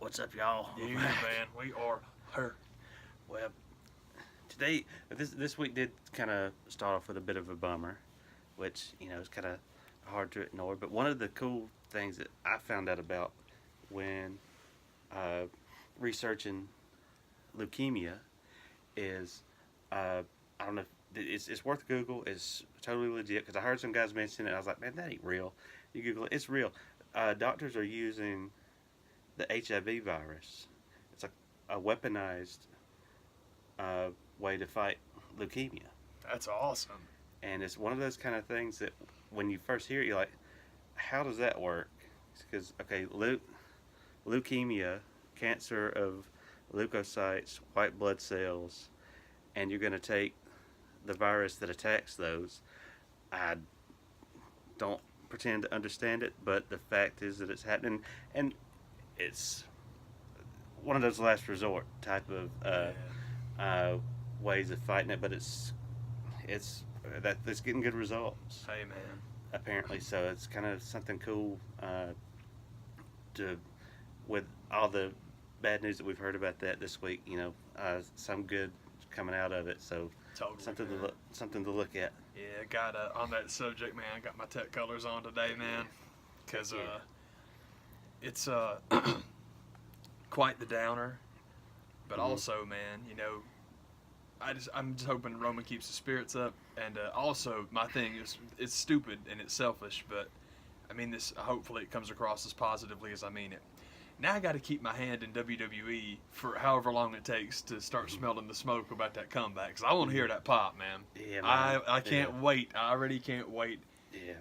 What's up, y'all? Yeah, man, we are her. Well, today, this week did kind of start off with a bit of a bummer, which is kind of hard to ignore. But one of the cool things that I found out about when uh, researching leukemia is I don't know. It's worth Google. It's totally legit because I heard some guys mention it. I was like, man, that ain't real. You Google it. It's real. Doctors are using the HIV virus. It's a weaponized way to fight leukemia. That's awesome. And it's one of those kind of things that when you first hear it, you're like, how does that work? Because, okay, leukemia, cancer of leukocytes, white blood cells, and you're going to take the virus that attacks those. I don't pretend to understand it, but the fact is that it's happening. And it's one of those last resort type of ways of fighting it, but it's getting good results. Hey, man. Apparently, so it's kind of something cool to with all the bad news that we've heard about that this week. Some good coming out of it. So Totally, something to look at. Yeah, got on that subject, man. I got my tech colors on today, man, because it's quite the downer, but also, man, I'm just hoping Roman keeps his spirits up, and also my thing is it's stupid and it's selfish, but I mean this. Hopefully, it comes across as positively as I mean it. Now I got to keep my hand in WWE for however long it takes to start smelling the smoke about that comeback, because I want to hear that pop, man. Yeah, man. I can't wait. I already can't wait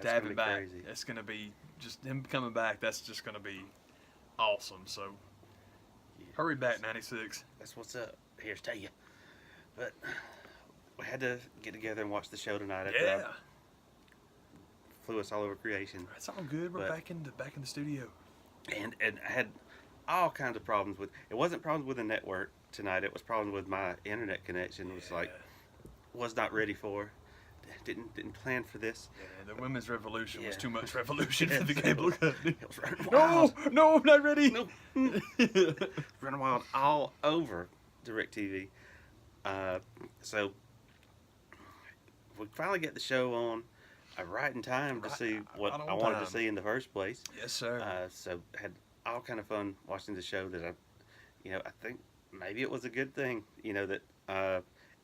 to have him back. Crazy. It's gonna be just him coming back. That's just gonna be awesome. So hurry back, 96. That's what's up. Here's to you. But we had to get together and watch the show tonight. Yeah, Flew us all over creation. it's all good. We're back in the studio. And I had all kinds of problems with. It wasn't problems with the network tonight. It was problems with my internet connection. It was was not ready for. Didn't plan for this. Yeah, the women's revolution was too much revolution for the cable company. It was running wild. No, I'm not ready. No. Running wild all over DirecTV. So we finally get the show on right in time to see what I wanted to see in the first place. Yes, sir. So had all kind of fun watching the show. That I think maybe it was a good thing. That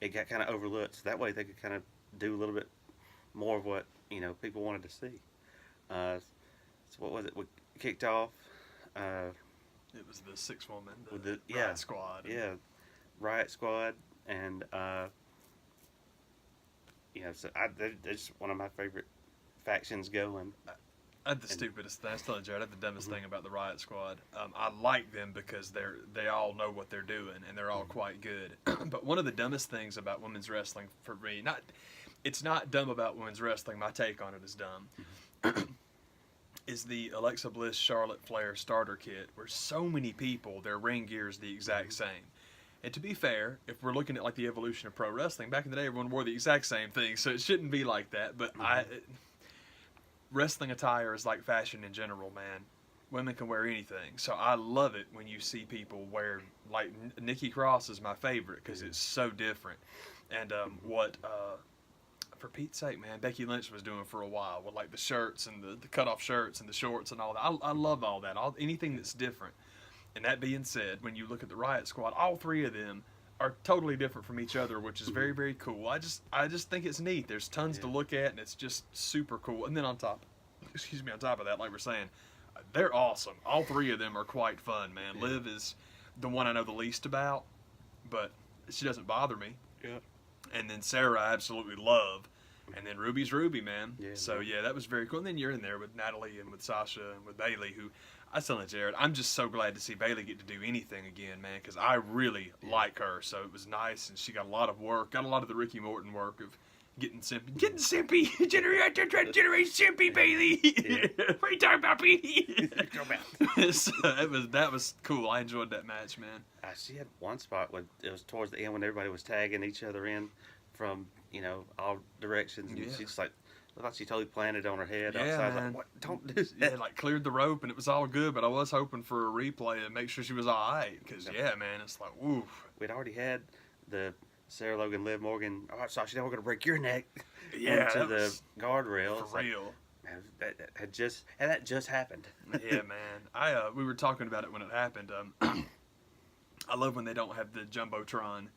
it got kind of overlooked. So that way they could kind of do a little bit more of what people wanted to see. So what was it? We kicked off. It was the 6-woman, with the Riot Squad. Yeah, Riot Squad, and so they're just one of my favorite factions going. I had the stupidest thing. I was telling Jared, I had the dumbest thing about the Riot Squad. I like them because they all know what they're doing and they're all quite good. But one of the dumbest things about women's wrestling for me, it's not dumb about women's wrestling. My take on it is dumb. Is the Alexa Bliss Charlotte Flair starter kit, where so many people their ring gear is the exact same. And to be fair, if we're looking at like the evolution of pro wrestling, back in the day everyone wore the exact same thing, so it shouldn't be like that. But wrestling attire is like fashion in general, man. Women can wear anything, so I love it when you see people wear, like Nikki Cross is my favorite because it's so different. And for Pete's sake, man, Becky Lynch was doing for a while with like the shirts and the cut-off shirts and the shorts and all that. I love all that, anything that's different. And that being said, when you look at the Riot Squad, all three of them are totally different from each other, which is very, very cool. I just think it's neat. There's tons to look at, and it's just super cool. And then on top of that, like we're saying, they're awesome. All three of them are quite fun, man. Yeah. Liv is the one I know the least about, but she doesn't bother me. Yeah. And then Sarah I absolutely love. And then Ruby's Ruby, man. Yeah, so, that was very cool. And then you're in there with Natalie and with Sasha and with Bailey, who I was telling Jared, I'm just so glad to see Bailey get to do anything again, man, because I really like her. So it was nice, and she got a lot of work, got a lot of the Ricky Morton work of getting simpy, generate simpy, Bailey. Yeah. What are you talking about, Petey? So that was cool. I enjoyed that match, man. She had one spot when it was towards the end when everybody was tagging each other in from all directions, and she just like looked like she totally planted on her head Yeah, outside. I was man. like, what? Don't do Yeah, that. like cleared the rope and it was all good, but I was hoping for a replay and make sure she was all right. Because, yeah, man, it's like, oof. We'd already had the Sarah Logan, Liv Morgan, oh, Sasha, now we're going to break your neck Yeah, into that the was guardrail. for It's like, real. man, that just happened. Yeah, man. We were talking about it when it happened. I love when they don't have the jumbotron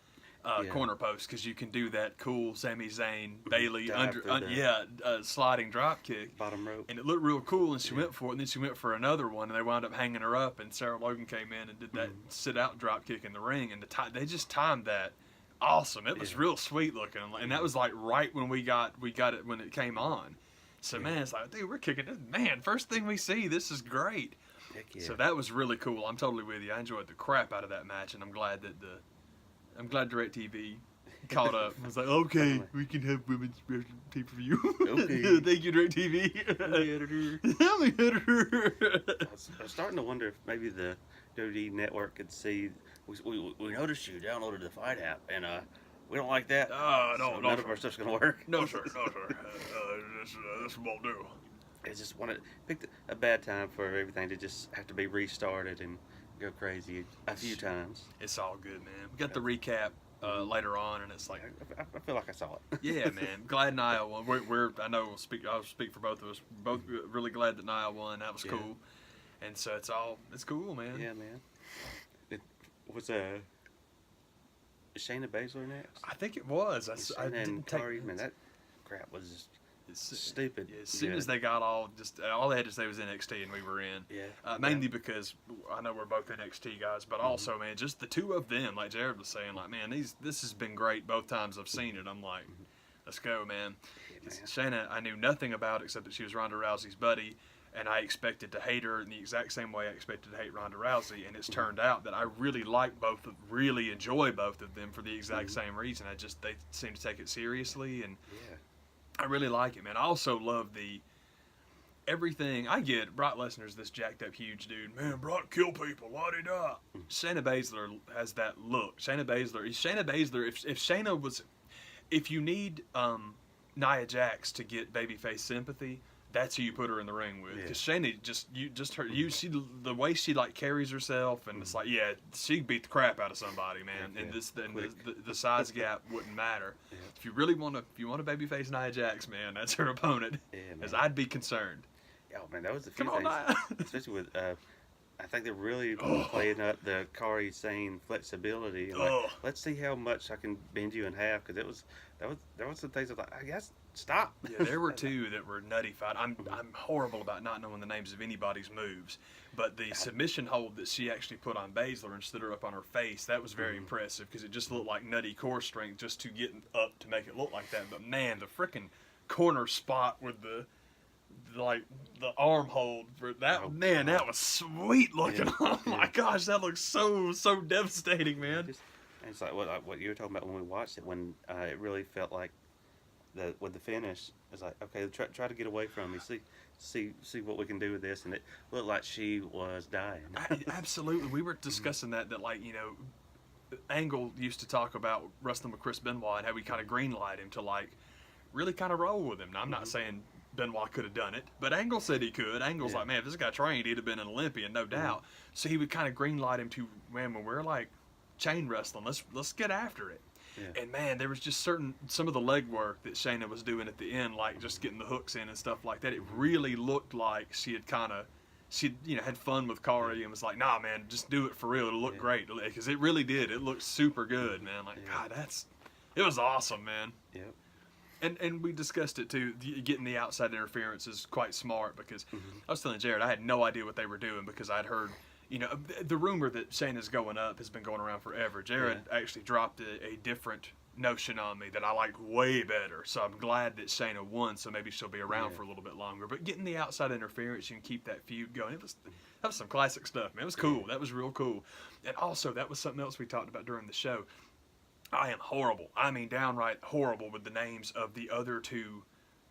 corner post because you can do that cool Sami Zayn Bailey Dive through sliding drop kick. Bottom rope. And it looked real cool, and she went for it, and then she went for another one, and they wound up hanging her up, and Sarah Logan came in and did that sit-out drop kick in the ring, and they just timed that awesome. It was real sweet looking, and that was like right when we got it when it came on. So, man, it's like, dude, we're kicking this. Man, first thing we see, this is great. Heck yeah. So that was really cool. I'm totally with you. I enjoyed the crap out of that match, and I'm glad DirecTV caught up. I was like, okay, we can have women's pay-per-view. Okay. Thank you, DirecTV. I'm the editor. I'm the editor. I was starting to wonder if maybe the WWE network could see. We noticed you downloaded the Fight app, and we don't like that. No, so no, none sir. of our stuff's gonna work. No, sir. This won't do. I just picked a bad time for everything to just have to be restarted and go crazy a few times. It's all good, man. We got the recap later on, and it's like, I feel like I saw it. yeah, man. Glad Nia won. I'll speak for both of us. Both really glad that Nia won. That was cool. And so it's cool, man. Yeah, man. It was Shayna Baszler next. I think it was. I And didn't take. Kari, man, that crap was just stupid. Yeah, as soon as they got all they had to say was NXT, and we were in. Yeah. Mainly because I know we're both NXT guys, but also, man, just the two of them, like Jared was saying, like, man, this has been great both times I've seen it. I'm like, let's go, man. Yeah, Shayna, I knew nothing about except that she was Ronda Rousey's buddy, and I expected to hate her in the exact same way I expected to hate Ronda Rousey, and it's turned out that I really like really enjoy both of them for the exact same reason. They seem to take it seriously, and I really like it, man. I also love everything. I get Brock Lesnar's this jacked up huge dude. Man, Brock kill people. Why'd he die? Shayna Baszler has that look. Shayna Baszler. If Shayna was, if you need Nia Jax to get babyface sympathy, that's who you put her in the ring with. Because Shayna see the way she like carries herself, and it's like, yeah, she beat the crap out of somebody, man. And the size gap wouldn't matter. Yeah. If you want a babyface Nia Jax, man, that's her opponent. Yeah, Because man. I'd be concerned. Oh man, that was a few Come on, things, Nia. especially with. I think they're really playing up the Kari Sane flexibility. And like, let's see how much I can bend you in half, because there was some things I was like, I guess stop. Yeah, there were two that were nutty fight. I'm horrible about not knowing the names of anybody's moves, but the submission hold that she actually put on Baszler and stood her up on her face, that was very impressive, because it just looked like nutty core strength just to get up to make it look like that. But man, the freaking corner spot with the arm hold for that, that was sweet looking. Yeah. Oh my gosh, that looks so devastating, man. And it's like what you were talking about when we watched it, when it really felt like with the finish, it's like, okay, try to get away from me, see what we can do with this, and it looked like she was dying. Absolutely, we were discussing that like, you know, Angle used to talk about wrestling with Chris Benoit and how we kind of greenlight him to like really kind of roll with him. Now I'm not saying Benoit could have done it, but Angle said he could. Angle's like, man, if this guy trained, he'd have been an Olympian, no doubt. So he would kind of greenlight him to, man, when we're like chain wrestling, let's get after it. Yeah. And man, there was just some of the leg work that Shayna was doing at the end, like just getting the hooks in and stuff like that. It really looked like she had had fun with Kari and was like, nah, man, just do it for real. It'll look great, because it really did. It looked super good, man. Like, God, it was awesome, man. Yep. And we discussed it too. Getting the outside interference is quite smart, because I was telling Jared I had no idea what they were doing, because I'd heard, you know, the rumor that Shayna's going up has been going around forever. Jared actually dropped a different notion on me that I like way better. So I'm glad that Shayna won, so maybe she'll be around for a little bit longer. But getting the outside interference and keep that feud going, that was some classic stuff, man. It was cool. That was real cool. And also, that was something else we talked about during the show. I am horrible. I mean, downright horrible with the names of the other two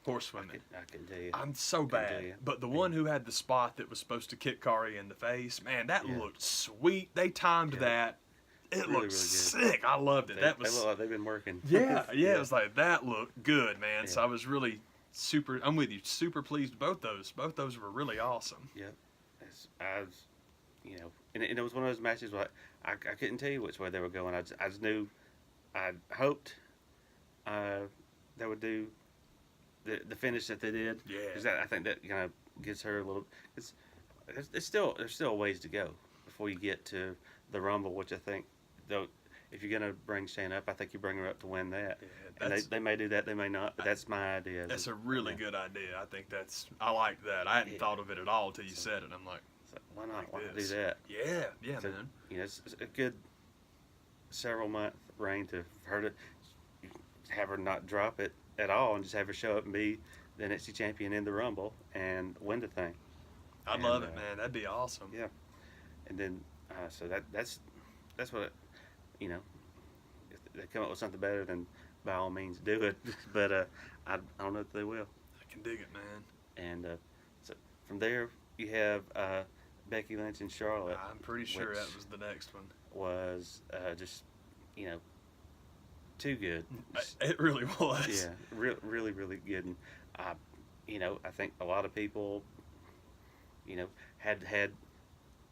horsewomen. I can tell you. I'm so bad. But the one who had the spot that was supposed to kick Kari in the face, man, that looked sweet. They timed that. It really, looked really sick. I loved it. They look like they've been working. Yeah. It was like, that looked good, man. Yeah. So I was really I'm with you. Super pleased. Both those were really awesome. Yep. I was, and it was one of those matches where I couldn't tell you which way they were going. I just knew, I hoped they would do the finish that they did. Yeah. Because I think that kind of gives her a little. There's still a ways to go before you get to the Rumble, which I think, though, if you're gonna bring Shane up, I think you bring her up to win that. Yeah, and they may do that, they may not. But that's my idea. That's a really good idea. I like that. I hadn't thought of it at all till you said it. I'm like, why not? like Why not this. do that? Yeah, So, man. It's a good several month reign for her to have her not drop it at all and just have her show up and be the NXT champion in the Rumble and win the thing. I'd love it, man. That'd be awesome. Yeah. And then, so that's what, if they come up with something better, then by all means do it. But I don't know if they will. I can dig it, man. And so from there, you have Becky Lynch and Charlotte. I'm pretty sure that was the next one. Was just, too good. It really was. Yeah, really, really good. And I think a lot of people, had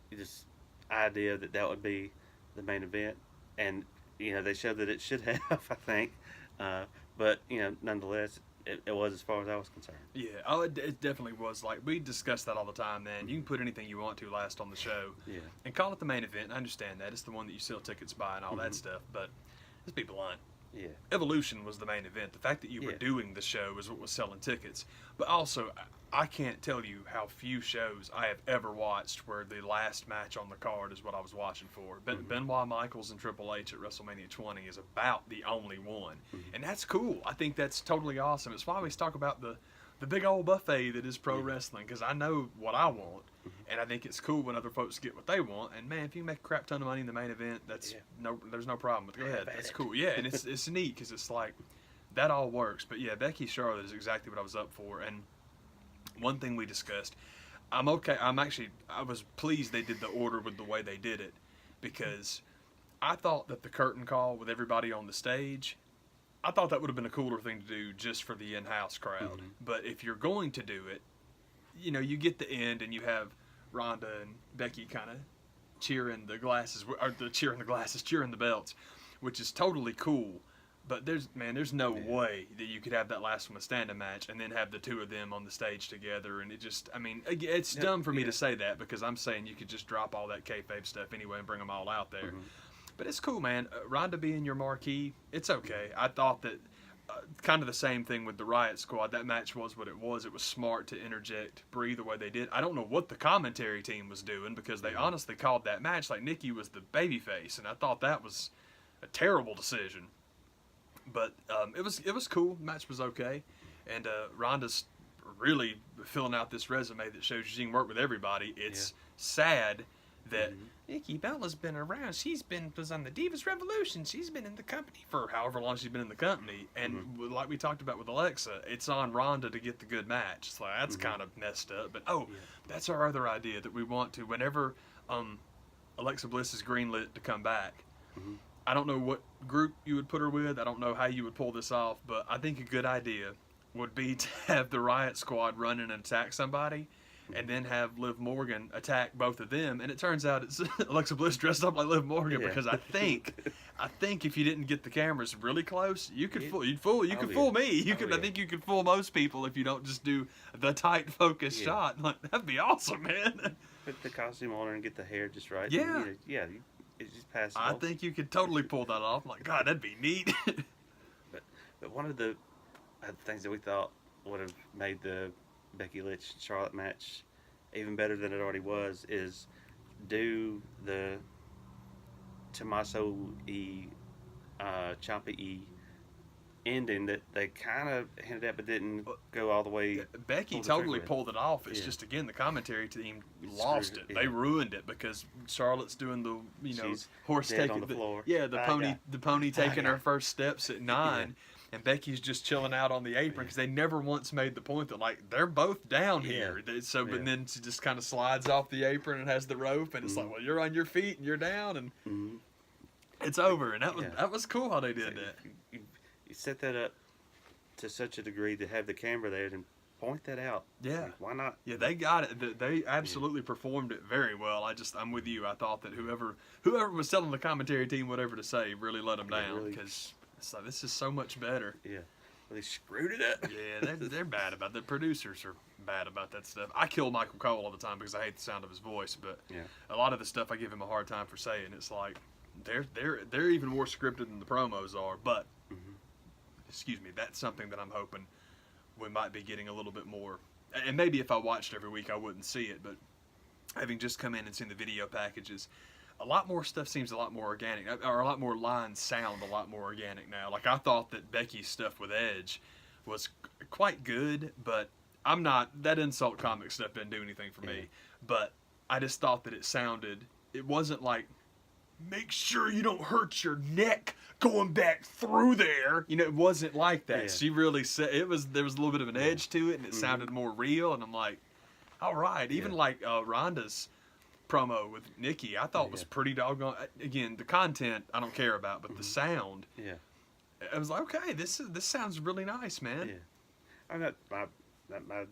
this idea that would be the main event, and they showed that it should have. I think, but nonetheless, it was as far as I was concerned. Yeah, it definitely was. Like, we discuss that all the time, man. You can put anything you want to last on the show, and call it the main event. I understand that. It's the one that you sell tickets by and all that stuff, but let's be blunt. Yeah. Evolution was the main event. The fact that you were doing the show is what was selling tickets. But also, I can't tell you how few shows I have ever watched where the last match on the card is what I was watching for. Benoit Michaels and Triple H at WrestleMania 20 is about the only one. And that's cool. I think that's totally awesome. It's why we talk about the big old buffet that is pro wrestling, because I know what I want. And I think it's cool when other folks get what they want. And man, if you make a crap ton of money in the main event, there's no problem with it. Go ahead, that's cool. Yeah, and it's neat because it's like that all works. But yeah, Becky Charlotte is exactly what I was up for. And one thing we discussed, I was pleased they did the order with the way they did it, because I thought that the curtain call with everybody on the stage, I thought that would have been a cooler thing to do just for the in-house crowd. But if you're going to do it, you get the end and you have Ronda and Becky kind of cheering the belts, which is totally cool. But there's no way that you could have that last one a standing match and then have the two of them on the stage together. And it's dumb for me to say that, because I'm saying you could just drop all that kayfabe stuff anyway and bring them all out there. But it's cool, man. Ronda being your marquee, it's okay. I thought that kind of the same thing with the Riot Squad. That match was what it was. It was smart to interject Brie the way they did. I don't know what the commentary team was doing, because they honestly called that match like Nikki was the babyface, and I thought that was a terrible decision. But it was cool. The match was okay, and Ronda's really filling out this resume that shows she can work with everybody. It's sad that Nikki Bella's been around. Was on the Divas Revolution. She's been in the company for however long she's been in the company. And like we talked about with Alexa, it's on Ronda to get the good match. So that's kind of messed up. But that's our other idea, that we want to, whenever Alexa Bliss is greenlit to come back, I don't know what group you would put her with. I don't know how you would pull this off, but I think a good idea would be to have the Riot Squad run in and attack somebody, and then have Liv Morgan attack both of them. And it turns out it's Alexa Bliss dressed up like Liv Morgan, because I think if you didn't get the cameras really close, you could fool me. I think you could fool most people if you don't just do the tight focus shot. Like, that'd be awesome, man. Put the costume on her and get the hair just right. Yeah. And, it's just passable. I think you could totally pull that off. I'm like, God, that'd be neat. But one of the things that we thought would have made the Becky Lynch Charlotte match even better than it already was is do the Tommaso Ciampa ending that they kind of hinted at but didn't go all the way. Becky totally pulled it off. It's just, again, the commentary team lost it. They ruined it, because Charlotte's doing the She's horse dead taking on the floor. the pony taking her first steps at 9. And Becky's just chilling out on the apron, because they never once made the point that, like, they're both down here. So, but then she just kind of slides off the apron and has the rope, and it's like, well, you're on your feet and you're down, and it's over. And that was cool how they did that. You set that up to such a degree to have the camera there and point that out. Yeah. Like, why not? Yeah, they got it. They absolutely performed it very well. I'm with you. I thought that whoever was telling the commentary team whatever to say really let them down really- because it's like, this is so much better. Yeah. Well, they screwed it up. Yeah, they're bad about that. The producers are bad about that stuff. I kill Michael Cole all the time because I hate the sound of his voice, but Yeah. a lot of the stuff I give him a hard time for saying. It's like they're even more scripted than the promos are. But excuse me, that's something that I'm hoping we might be getting a little bit more. And maybe if I watched every week, I wouldn't see it. But having just come in and seen the video packages, a lot more stuff seems a lot more organic, or a lot more lines sound a lot more organic now. Like, I thought that Becky's stuff with Edge was quite good, but I'm not, that insult comic stuff didn't do anything for me. But I just thought that it wasn't like, make sure you don't hurt your neck going back through there. You know, it wasn't like that. Yeah. She really said, there was a little bit of an edge to it, and it sounded more real, and I'm like, all right. Even like Rhonda's promo with Nikki, I thought was pretty doggone. Again, the content I don't care about, but the sound. Yeah. I was like, okay, this sounds really nice, man. Yeah. I'm not my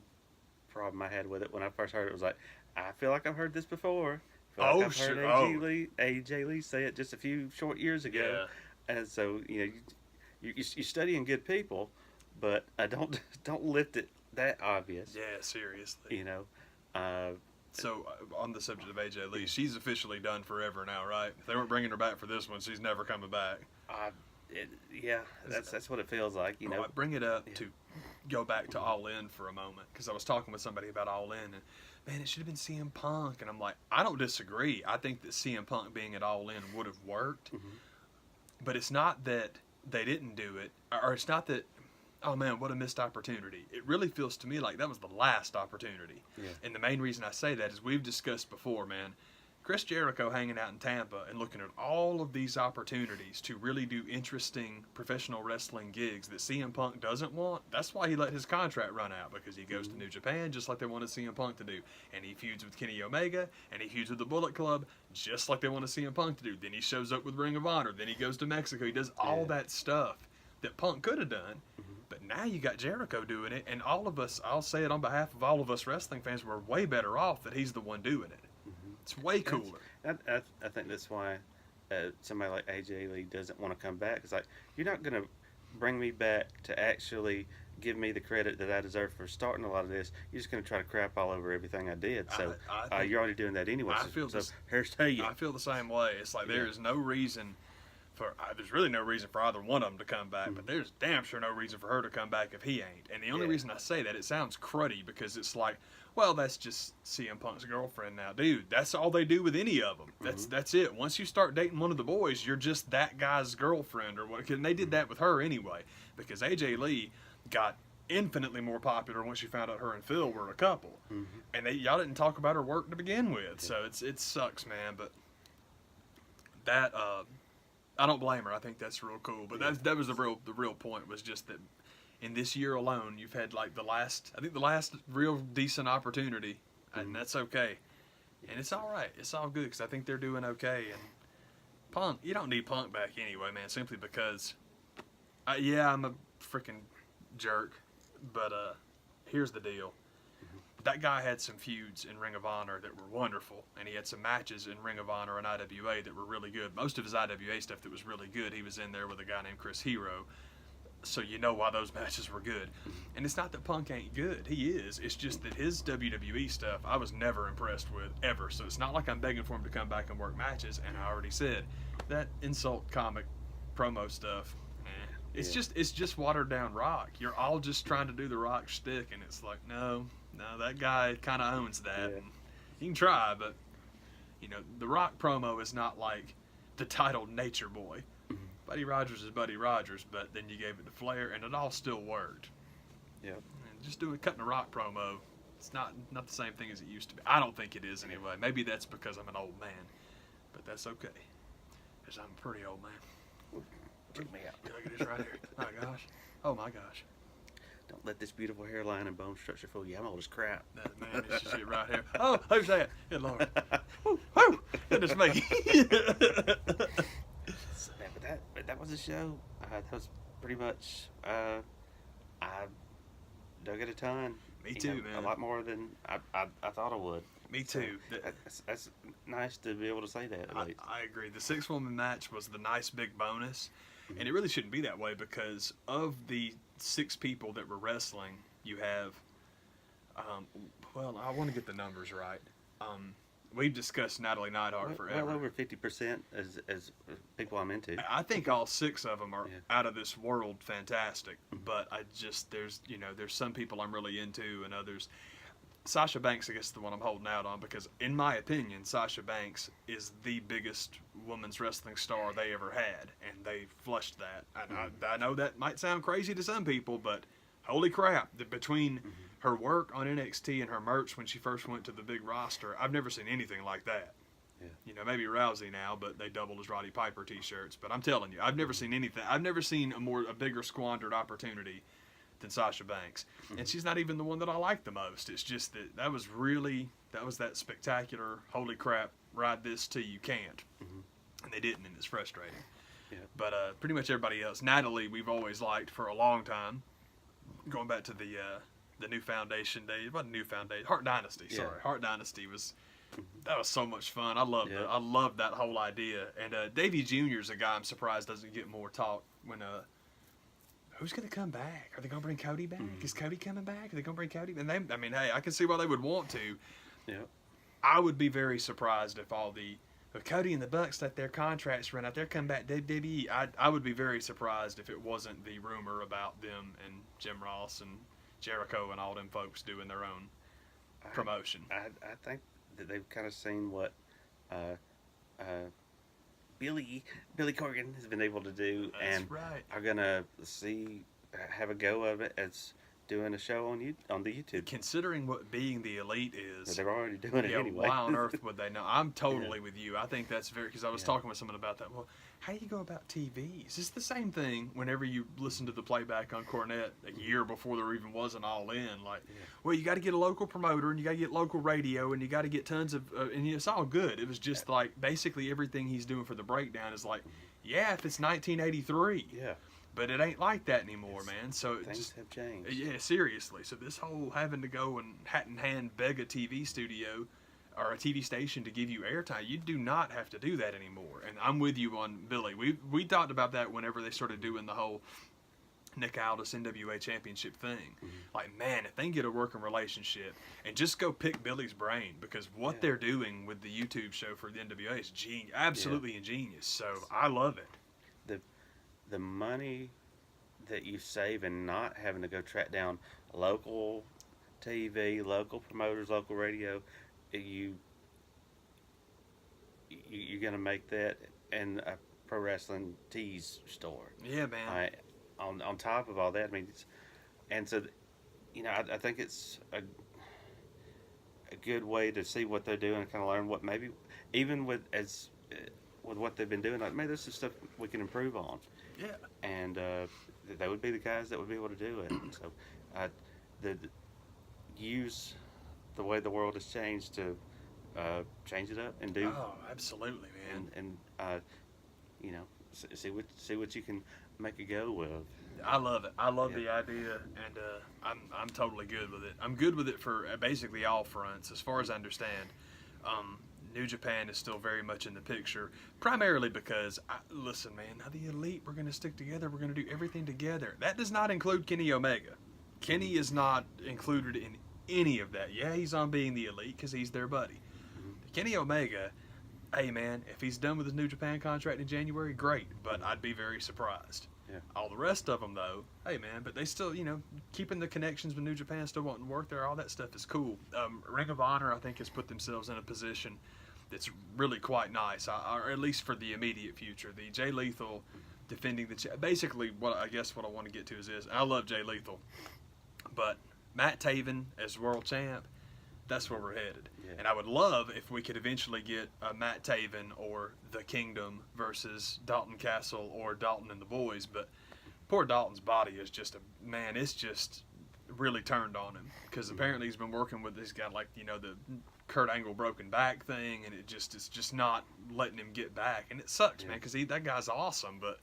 problem I had with it when I first heard it was like, I feel like I've heard this before. I feel like I've heard sure. AJ Lee say it just a few short years ago. Yeah. And so, you know, you're studying good people, but I don't lift it that obvious. Yeah, seriously. You know. So, on the subject of AJ Lee, she's officially done forever now, right? If they weren't bringing her back for this one, she's never coming back. That's what it feels like, you know. I bring it up to go back to All In for a moment, because I was talking with somebody about All In, and man, it should have been CM Punk, and I'm like, I don't disagree. I think that CM Punk being at All In would have worked, but it's not that they didn't do it, or it's not that, oh man, what a missed opportunity. It really feels to me like that was the last opportunity. Yeah. And the main reason I say that is we've discussed before, man, Chris Jericho hanging out in Tampa and looking at all of these opportunities to really do interesting professional wrestling gigs that CM Punk doesn't want. That's why he let his contract run out, because he goes to New Japan just like they wanted CM Punk to do. And he feuds with Kenny Omega, and he feuds with the Bullet Club just like they wanted CM Punk to do. Then he shows up with Ring of Honor. Then he goes to Mexico. He does all that stuff that Punk could have done. But now you got Jericho doing it, and all of us, I'll say it on behalf of all of us wrestling fans, we're way better off that he's the one doing it. It's way cooler. I think that's why somebody like AJ Lee doesn't want to come back. It's like, you're not going to bring me back to actually give me the credit that I deserve for starting a lot of this. You're just going to try to crap all over everything I did. So I think, you're already doing that anyway. I feel here's to you. I feel the same way. It's like there is no reason there's really no reason for either one of them to come back, but there's damn sure no reason for her to come back if he ain't. And the only reason I say that, it sounds cruddy, because it's like, well, that's just CM Punk's girlfriend now. Dude, that's all they do with any of them. That's it. Once you start dating one of the boys, you're just that guy's girlfriend or what. And they did that with her anyway, because AJ Lee got infinitely more popular once you found out her and Phil were a couple. And y'all didn't talk about her work to begin with. So it sucks, man. But that I don't blame her. I think that's real cool. But that was the real point, was just that in this year alone, you've had like the last real decent opportunity, and that's okay. And it's all right. It's all good, because I think they're doing okay. And Punk, you don't need Punk back anyway, man, simply because, I'm a freaking jerk. But here's the deal. That guy had some feuds in Ring of Honor that were wonderful, and he had some matches in Ring of Honor and IWA that were really good. Most of his IWA stuff that was really good, he was in there with a guy named Chris Hero, so you know why those matches were good. And it's not that Punk ain't good. He is. It's just that his WWE stuff I was never impressed with, ever. So it's not like I'm begging for him to come back and work matches, and I already said, that insult comic promo stuff, it's just watered down Rock. You're all just trying to do the Rock shtick, and it's like, no, that guy kind of owns that. And you can try, but the Rock promo is not like the title Nature Boy. Buddy Rogers is Buddy Rogers, but then you gave it to Flair, and it all still worked. Yeah. And just cutting a Rock promo, it's not the same thing as it used to be. I don't think it is anyway. Maybe that's because I'm an old man, but that's okay, because I'm a pretty old man. Check me out. Look at this right here. Oh my gosh. Oh my gosh. Don't let this beautiful hairline and bone structure fool you. I'm old as crap. Man, this is it right here. Oh, who's that? Good Lord. Woo, woo. Goodness me. But that was the show. That was pretty much. I dug it a ton. Me too, A man. lot more than I thought I would. Me So too. that's nice to be able to say that at least. I agree. The 6-woman match was the nice big bonus, Mm-hmm. and it really shouldn't be that way because of the 6 people that were wrestling, you have, well, I want to get the numbers right. We've discussed Natalie Neidhart forever. Well over 50% as people I'm into. I think all 6 of them are Yeah. out of this world fantastic, Mm-hmm. but there's some people I'm really into and others. Sasha Banks, I guess, is the one I'm holding out on because, in my opinion, Sasha Banks is the biggest women's wrestling star they ever had, and they flushed that. I know that might sound crazy to some people, but holy crap, between her work on NXT and her merch when she first went to the big roster, I've never seen anything like that. Yeah. Maybe Rousey now, but they doubled as Roddy Piper t-shirts. But I'm telling you, I've never seen anything. I've never seen a bigger squandered opportunity than Sasha Banks. And she's not even the one that I like the most. It's just that was that spectacular, holy crap, ride this till you can't. And they didn't, and it's frustrating. Yeah. But pretty much everybody else. Natalie, we've always liked for a long time. Going back to the New Foundation days. What New Foundation? Heart Dynasty, Yeah. sorry. Heart Dynasty was so much fun. I loved Yeah. I loved that whole idea. And Davey Jr. is a guy I'm surprised doesn't get more talk when who's going to come back? Are they going to bring Cody back? Is Cody coming back? Are they going to bring Cody? And hey, I can see why they would want to. Yeah. I would be very surprised if if Cody and the Bucks let their contracts run out, they're coming back to WWE. I would be very surprised if it wasn't the rumor about them and Jim Ross and Jericho and all them folks doing their own promotion. I think that they've kind of seen what Billy Corgan has been able to do, That's and right. are gonna have a go of it as doing a show on the YouTube. Considering what being the Elite is, They're already doing it yeah, anyway. why on earth would they know? I'm totally with you. I think that's because I was talking with someone about that. Well, how do you go about TVs? It's the same thing whenever you listen to the playback on Cornette a year before there even was an All In. Well, you got to get a local promoter and you got to get local radio and you got to get tons of, and it's all good. It was just like basically everything he's doing for the breakdown is like, yeah, if it's 1983. Yeah. But it ain't like that anymore, man. So Things have changed. yeah, seriously. So this whole having to go and hat in hand beg a TV studio or a TV station to give you airtime, you do not have to do that anymore. And I'm with you on Billy. We talked about that whenever they started doing the whole Nick Aldis NWA Championship thing. Like, man, if they can get a working relationship and just go pick Billy's brain, because what they're doing with the YouTube show for the NWA is absolutely ingenious. So I love it. The money that you save in not having to go track down local TV, local promoters, local radio, you're gonna make that in a pro wrestling tees store. Yeah, man. On top of all that, I mean, I think it's a good way to see what they're doing and kind of learn what maybe even with what they've been doing, like maybe this is stuff we can improve on. Yeah. And they would be the guys that would be able to do it. So, use the way the world has changed to change it up and do. Oh, absolutely, man. And see what you can make a go with. I love it. I love the idea, and I'm totally good with it. I'm good with it for basically all fronts, as far as I understand. New Japan is still very much in the picture, primarily because, listen, man, the Elite, we're going to stick together. We're going to do everything together. That does not include Kenny Omega. Kenny is not included in any of that. Yeah, he's on being the Elite because he's their buddy. Kenny Omega, hey, man, if he's done with his New Japan contract in January, great, but I'd be very surprised. Yeah. All the rest of them, though, hey, man, but they still, keeping the connections with New Japan, still wanting to work there, all that stuff is cool. Ring of Honor, I think, has put themselves in a position that's really quite nice, or at least for the immediate future. The Jay Lethal defending basically what I want to get to is this. I love Jay Lethal, but Matt Taven as world champ, that's where we're headed. Yeah. And I would love if we could eventually get Matt Taven or The Kingdom versus Dalton Castle or Dalton and the Boys, but poor Dalton's body is just it's just really turned on him, because apparently he's been working with this guy, like, the Kurt Angle broken back thing, and it's just not letting him get back, and it sucks, man, because that guy's awesome, but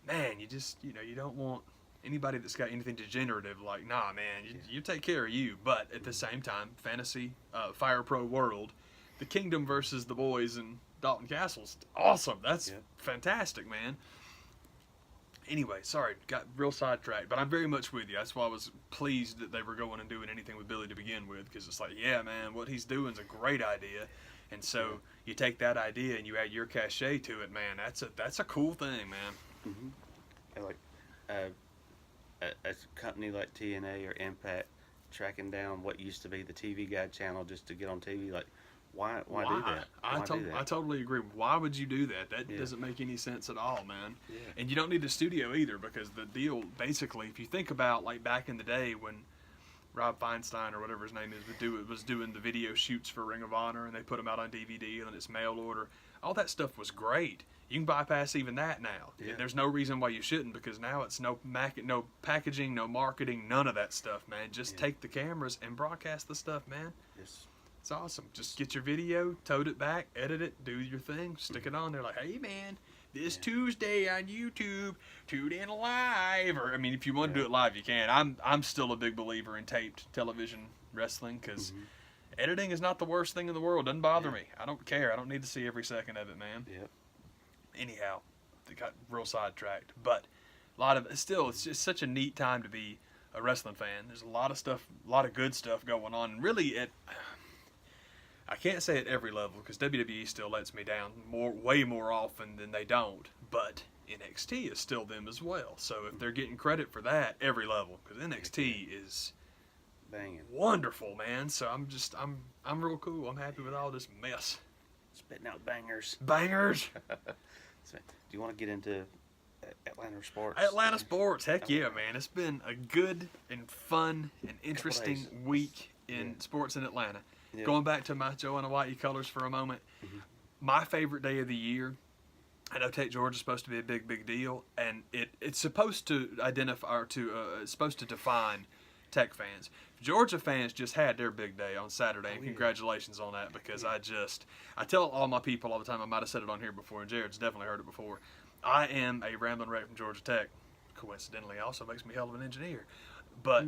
man, you just you don't want Anybody that's got anything degenerative, like, nah, man, you take care of you. But at the same time, fantasy, Fire Pro World, the Kingdom versus the boys in Dalton Castle's awesome. That's fantastic, man. Anyway, sorry, got real sidetracked, but I'm very much with you. That's why I was pleased that they were going and doing anything with Billy to begin with, because it's like, yeah, man, what he's doing is a great idea. And so you take that idea and you add your cachet to it, man. That's a cool thing, man. Mm-hmm. And like a company like TNA or Impact tracking down what used to be the TV Guide channel just to get on TV, like why do that? I totally agree. Why would you do that? That doesn't make any sense at all, man. Yeah. And you don't need a studio either, because the deal, basically, if you think about like back in the day when Rob Feinstein or whatever his name is was doing the video shoots for Ring of Honor, and they put them out on DVD and then it's mail order. All that stuff was great. You can bypass even that now. Yeah. There's no reason why you shouldn't, because now it's no packaging, no marketing, none of that stuff, man. Just take the cameras and broadcast the stuff, man. Yes. It's awesome. Just get your video, tote it back, edit it, do your thing, stick it on there like, hey, man, this Tuesday on YouTube, tune in live. Or, I mean, if you want to do it live, you can. I'm still a big believer in taped television wrestling, because editing is not the worst thing in the world. Doesn't bother me. I don't care. I don't need to see every second of it, man. Yep. Anyhow, they got real sidetracked. But it's just such a neat time to be a wrestling fan. There's a lot of stuff, a lot of good stuff going on. And really, I can't say at every level, because WWE still lets me down way more often than they don't. But NXT is still them as well. So if they're getting credit for that, every level, because NXT is banging, wonderful, man. So I'm real cool. I'm happy with all this mess. Spitting out bangers. Bangers. So, do you want to get into Atlanta sports? Atlanta sports, heck yeah, man. It's been a good and fun and interesting week in sports in Atlanta. Yeah. Going back to my Joanna Whitey colors for a moment, my favorite day of the year, I know Tech Georgia is supposed to be a big deal, and it's supposed to identify, or it's supposed to define Tech fans. Georgia fans just had their big day on Saturday, and congratulations on that, because I tell all my people all the time, I might have said it on here before, and Jared's definitely heard it before, I am a rambling wreck from Georgia Tech. Coincidentally, also makes me a hell of an engineer. But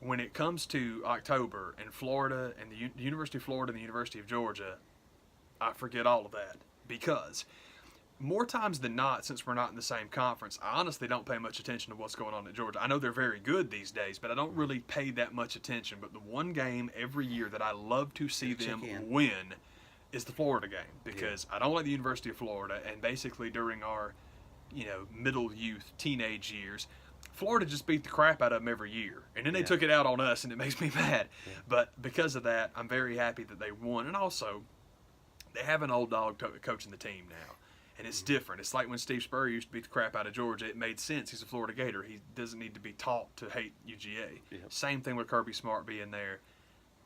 when it comes to October and Florida and the University of Florida and the University of Georgia, I forget all of that, because more times than not, since we're not in the same conference, I honestly don't pay much attention to what's going on at Georgia. I know they're very good these days, but I don't really pay that much attention. But the one game every year that I love to see them win is the Florida game, because I don't like the University of Florida, and basically during our middle youth, teenage years, Florida just beat the crap out of them every year. And then they took it out on us, and it makes me mad. Yeah. But because of that, I'm very happy that they won. And also, they have an old dog coaching the team now. And it's different. It's like when Steve Spurrier used to beat the crap out of Georgia. It made sense. He's a Florida Gator. He doesn't need to be taught to hate UGA. Yep. Same thing with Kirby Smart being there.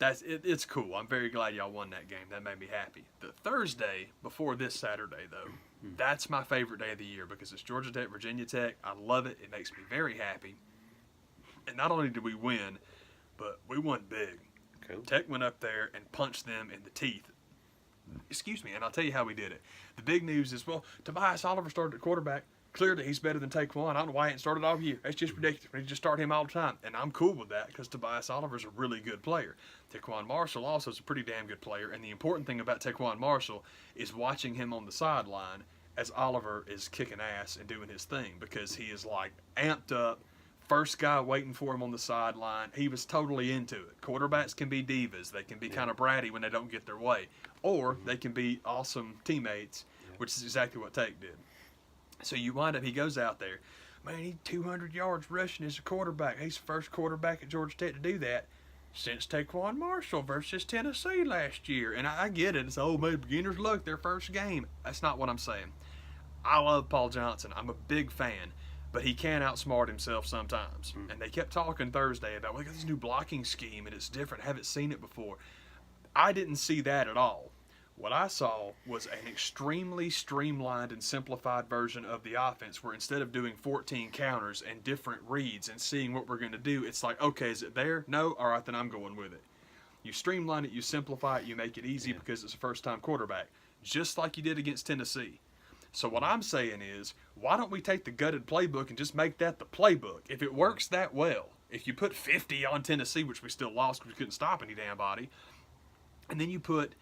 It's cool. I'm very glad y'all won that game. That made me happy. The Thursday before this Saturday, though, that's my favorite day of the year, because it's Georgia Tech, Virginia Tech. I love it. It makes me very happy. And not only did we win, but we won big. Cool. Tech went up there and punched them in the teeth. Excuse me, and I'll tell you how we did it. The big news is, Tobias Oliver started at quarterback. Clearly, he's better than Taquan. I don't know why he ain't started all year. That's just ridiculous. We need to just start him all the time. And I'm cool with that, because Tobias Oliver's a really good player. Taquan Marshall also is a pretty damn good player. And the important thing about Taquan Marshall is watching him on the sideline as Oliver is kicking ass and doing his thing, because he is like amped up. First guy waiting for him on the sideline. He was totally into it. Quarterbacks can be divas. They can be kind of bratty when they don't get their way. Or they can be awesome teammates, which is exactly what Tate did. So you wind up, he goes out there. Man, he's 200 yards rushing as a quarterback. He's the first quarterback at Georgia Tech to do that since Taquan Marshall versus Tennessee last year. And I get it. It's, beginner's luck, their first game. That's not what I'm saying. I love Paul Johnson. I'm a big fan. But he can outsmart himself sometimes. And they kept talking Thursday about, we got this new blocking scheme, and it's different. I haven't seen it before. I didn't see that at all. What I saw was an extremely streamlined and simplified version of the offense, where instead of doing 14 counters and different reads and seeing what we're going to do, it's like, okay, is it there? No? All right, then I'm going with it. You streamline it, you simplify it, you make it easy because it's a first-time quarterback, just like you did against Tennessee. So what I'm saying is, why don't we take the gutted playbook and just make that the playbook? If it works that well, if you put 50 on Tennessee, which we still lost because we couldn't stop any damn body, and then you put,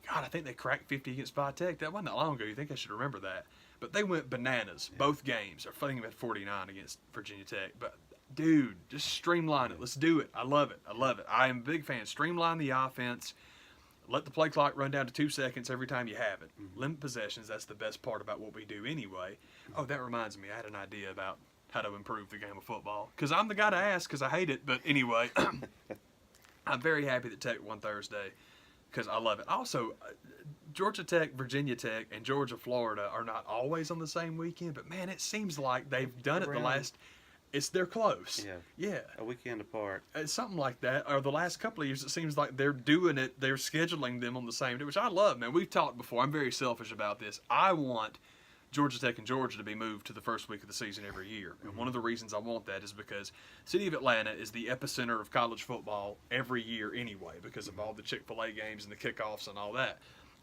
God, I think they cracked 50 against Tech. That wasn't that long ago. You think I should remember that? But they went bananas both games. I think about 49 against Virginia Tech. But dude, just streamline it. Let's do it. I love it. I am a big fan. Streamline the offense. Let the play clock run down to 2 seconds every time you have it. Limit possessions. That's the best part about what we do anyway. Oh, that reminds me. I had an idea about how to improve the game of football. Because I'm the guy to ask because I hate it. But anyway, I'm very happy that Tech won Thursday because I love it. Also, Georgia Tech, Virginia Tech, and Georgia, Florida are not always on the same weekend. But, man, it seems like they've done it the last – they're close. Yeah. A weekend apart. Something like that. Or the last couple of years, it seems like they're doing it. They're scheduling them on the same day, which I love, man. We've talked before. I'm very selfish about this. I want Georgia Tech and Georgia to be moved to the first week of the season every year. And one of the reasons I want that is because city of Atlanta is the epicenter of college football every year anyway because of all the Chick-fil-A games and the kickoffs and all that.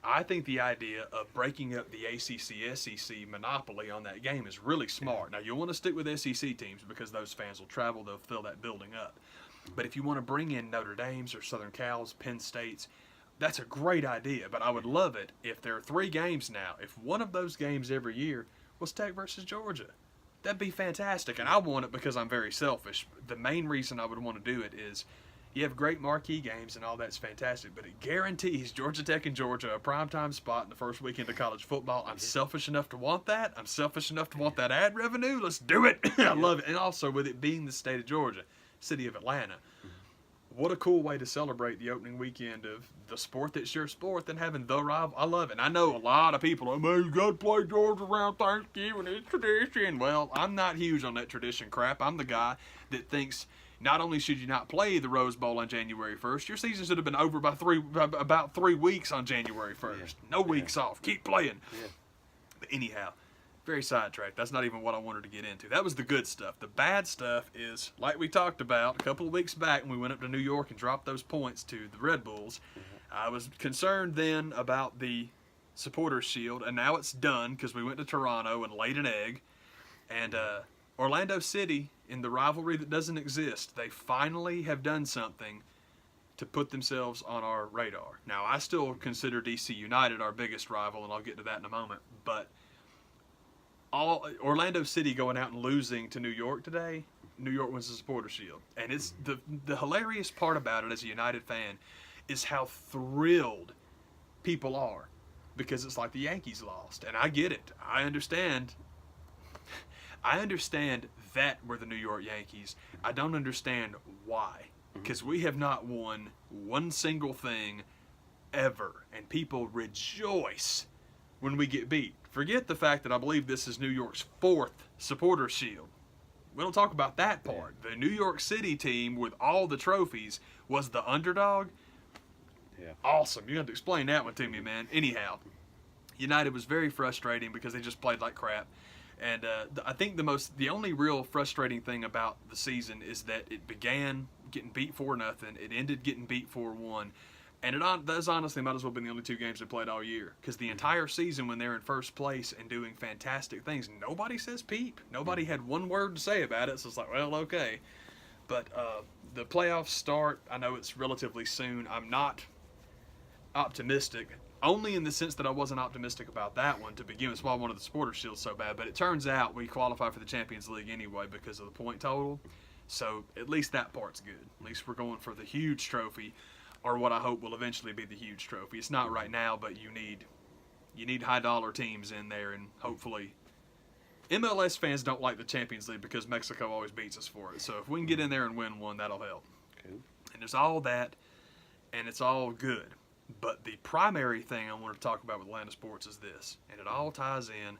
I think the idea of breaking up the ACC-SEC monopoly on that game is really smart. Now, you'll want to stick with SEC teams because those fans will travel. They'll fill that building up. But if you want to bring in Notre Dame's or Southern Cal's, Penn State's, that's a great idea. But I would love it if there are 3 games now. If one of those games every year was Tech versus Georgia, that'd be fantastic. And I want it because I'm very selfish. The main reason I would want to do it is you have great marquee games and all that's fantastic, but it guarantees Georgia Tech and Georgia a primetime spot in the first weekend of college football. I'm selfish enough to want that. I'm selfish enough to want that ad revenue. Let's do it. I love it. And also with it being the state of Georgia, city of Atlanta, what a cool way to celebrate the opening weekend of the sport that's your sport than having the rival. I love it. And I know a lot of people are, man, you got to play Georgia around Thanksgiving. It's tradition. Well, I'm not huge on that tradition crap. I'm the guy that thinks not only should you not play the Rose Bowl on January 1st, your season should have been over by about 3 weeks on January 1st. No weeks off. Keep playing. But anyhow, very sidetracked. That's not even what I wanted to get into. That was the good stuff. The bad stuff is, like we talked about a couple of weeks back when we went up to New York and dropped those points to the Red Bulls. I was concerned then about the Supporters Shield, and now it's done because we went to Toronto and laid an egg. And Orlando City, in the rivalry that doesn't exist, they finally have done something to put themselves on our radar. Now, I still consider DC United our biggest rival, and I'll get to that in a moment, but Orlando City going out and losing to New York today, New York wins the Supporters Shield. And it's the hilarious part about it as a United fan is how thrilled people are because it's like the Yankees lost. And I get it. I understand that we're the New York Yankees. I don't understand why. Because we have not won one single thing ever. And people rejoice when we get beat. Forget the fact that I believe this is New York's 4th Supporters Shield. We don't talk about that part. The New York City team with all the trophies was the underdog. Yeah. Awesome. You're going to have to explain that one to me, man. Anyhow, United was very frustrating because they just played like crap. And I think the only real frustrating thing about the season is that it began getting beat 4-0. It ended getting beat 4-1. And that's honestly might as well have been the only 2 games they played all year. Because the entire season when they're in first place and doing fantastic things, nobody says peep. Nobody had one word to say about it. So it's like, well, okay. But the playoffs start. I know it's relatively soon. I'm not optimistic. Only in the sense that I wasn't optimistic about that one to begin with. That's why I wanted the Supporters Shield so bad. But it turns out we qualify for the Champions League anyway because of the point total. So at least that part's good. At least we're going for the huge trophy, or what I hope will eventually be the huge trophy. It's not right now, but you need high dollar teams in there, and hopefully MLS fans don't like the Champions League because Mexico always beats us for it. So if we can get in there and win one, that'll help. Cool. And there's all that, and it's all good. But the primary thing I want to talk about with Atlanta sports is this, and it all ties in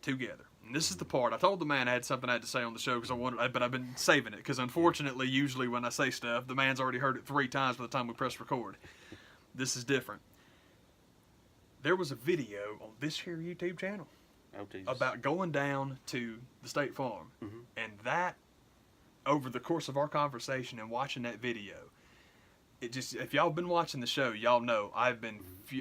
together. And this is the part. I told the man I had something I had to say on the show but I've been saving it because unfortunately, usually when I say stuff, the man's already heard it 3 times by the time we press record. This is different. There was a video on this here YouTube channel about going down to the State Farm, and that over the course of our conversation and watching that video, it just, if y'all been watching the show, y'all know I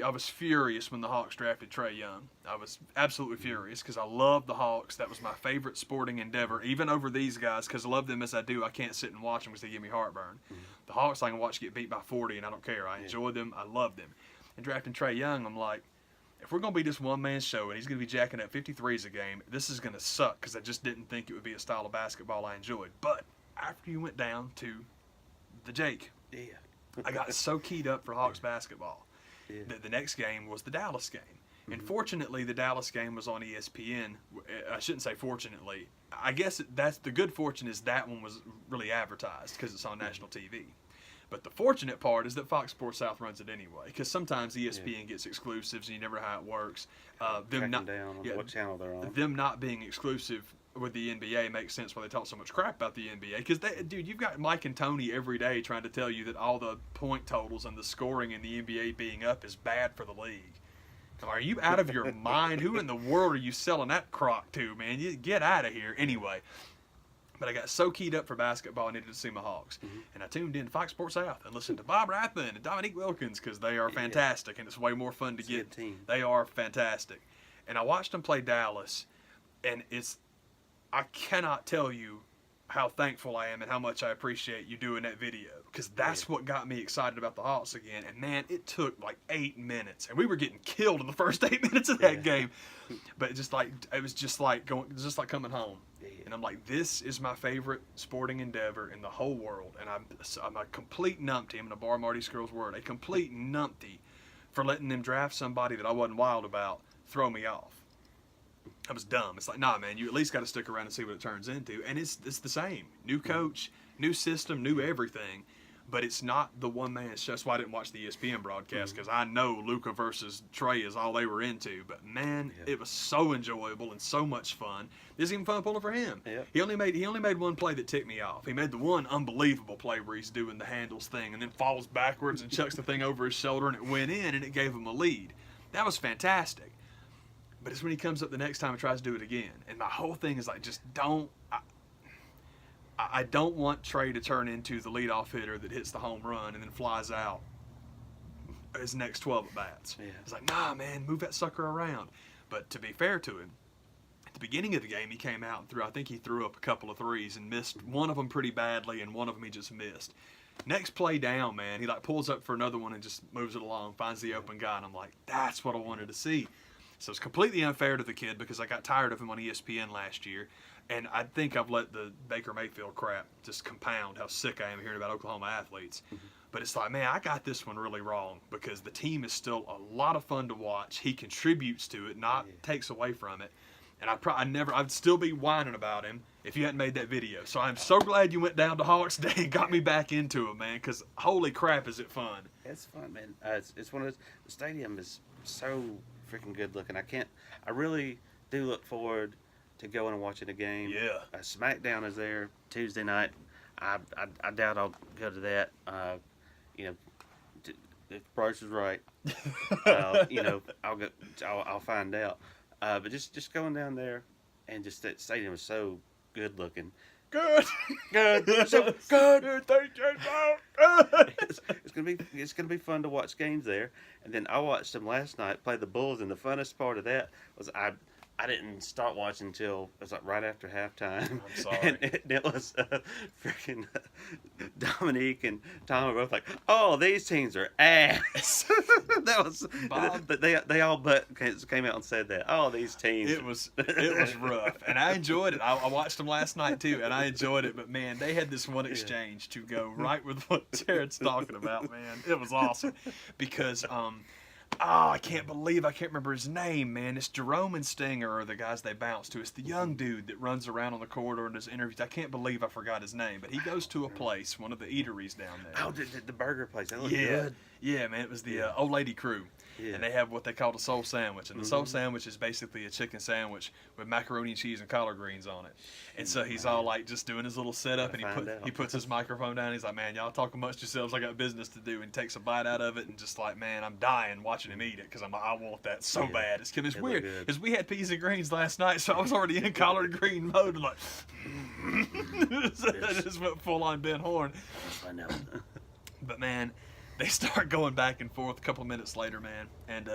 was furious when the Hawks drafted Trae Young. I was absolutely furious because I love the Hawks. That was my favorite sporting endeavor, even over these guys, because I love them as I do. I can't sit and watch them because they give me heartburn. The Hawks I can watch get beat by 40, and I don't care. I enjoy them. I love them. And drafting Trae Young, I'm like, if we're going to be this one-man show and he's going to be jacking up 53s a game, this is going to suck because I just didn't think it would be a style of basketball I enjoyed. But after you went down to the Jake, I got so keyed up for Hawks basketball that the next game was the Dallas game. And fortunately, the Dallas game was on ESPN. I shouldn't say fortunately. I guess that's the good fortune is that one was really advertised because it's on national TV. But the fortunate part is that Fox Sports South runs it anyway, because sometimes ESPN gets exclusives and you never know how it works. Them not down on what channel they're on. Them not being exclusive with the NBA makes sense why they talk so much crap about the NBA. Because, dude, you've got Mike and Tony every day trying to tell you that all the point totals and the scoring in the NBA being up is bad for the league. Are you out of your mind? Who in the world are you selling that crock to, man? You get out of here. Anyway. But I got so keyed up for basketball, I needed to see my Hawks. And I tuned in to Fox Sports South and listened to Bob Rathman and Dominique Wilkins because they are fantastic, and it's way more fun to get. A good team. They are fantastic. And I watched them play Dallas, and I cannot tell you how thankful I am and how much I appreciate you doing that video, because that's what got me excited about the Hawks again. And, man, it took like 8 minutes, and we were getting killed in the first 8 minutes of that game. But it was just like coming home. And I'm like, this is my favorite sporting endeavor in the whole world. And I'm a complete numpty. I'm going to borrow Marty Skrull's word. A complete numpty for letting them draft somebody that I wasn't wild about throw me off. I was dumb. It's like, nah, man, you at least got to stick around and see what it turns into. And it's the same. New coach, new system, new everything. But it's not the one-man show. That's why I didn't watch the ESPN broadcast, because I know Luka versus Trae is all they were into. But, man, it was so enjoyable and so much fun. This is even fun pulling for him. He only made one play that ticked me off. He made the one unbelievable play where he's doing the handles thing and then falls backwards and chucks the thing over his shoulder, and it went in, and it gave him a lead. That was fantastic. But it's when he comes up the next time and tries to do it again. And my whole thing is like, just don't... I don't want Trae to turn into the leadoff hitter that hits the home run and then flies out his next 12 at-bats. It's like, nah, man, move that sucker around. But to be fair to him, at the beginning of the game, he came out and he threw up a couple of threes and missed one of them pretty badly, and one of them he just missed. Next play down, man, he pulls up for another one and just moves it along, finds the open guy, and I'm like, that's what I wanted to see. So it's completely unfair to the kid because I got tired of him on ESPN last year. And I think I've let the Baker Mayfield crap just compound how sick I am hearing about Oklahoma athletes. But it's like, man, I got this one really wrong because the team is still a lot of fun to watch. He contributes to it, not takes away from it. And I'd still be whining about him if you hadn't made that video. So I'm so glad you went down to Hawks Day and got me back into it, man, because holy crap is it fun. It's fun, man. It's one of those, the stadium is so freaking good looking. I really do look forward to going and watching a game. SmackDown is there Tuesday night. I doubt I'll go to that. If Bryce is right, I'll find out. But just going down there, and just that stadium is so good looking. Good, so good. Good. It's gonna be fun to watch games there. And then I watched them last night play the Bulls, and the funnest part of that was I didn't start watching until it was like right after halftime. I'm sorry. And it was freaking Dominique and Tom were both like, "Oh, these teams are ass." That was Bob, they all but came out and said that. Oh, these teams. It was rough, and I enjoyed it. I watched them last night too, and I enjoyed it. But man, they had this one exchange to go right with what Jared's talking about. Man, it was awesome because I can't remember his name, man. It's Jerome and Stinger are the guys they bounce to. It's the young dude that runs around on the corridor and does interviews. I can't believe I forgot his name, but he goes to a place, one of the eateries down there. Oh, the burger place. That looked good. Yeah, man. It was the Old Lady Crew. Yeah. And they have what they call the soul sandwich. And the soul sandwich is basically a chicken sandwich with macaroni and cheese and collard greens on it. And so he's all like just doing his little setup, and he puts his microphone down. He's like, man, y'all talk amongst yourselves. I got business to do. And takes a bite out of it, and just like, man, I'm dying watching him eat it because I want that so bad. It's weird because we had peas and greens last night, so I was already in collard green mode. And like, I just went full on Ben Horn. I know. But man, they start going back and forth a couple minutes later, man. And,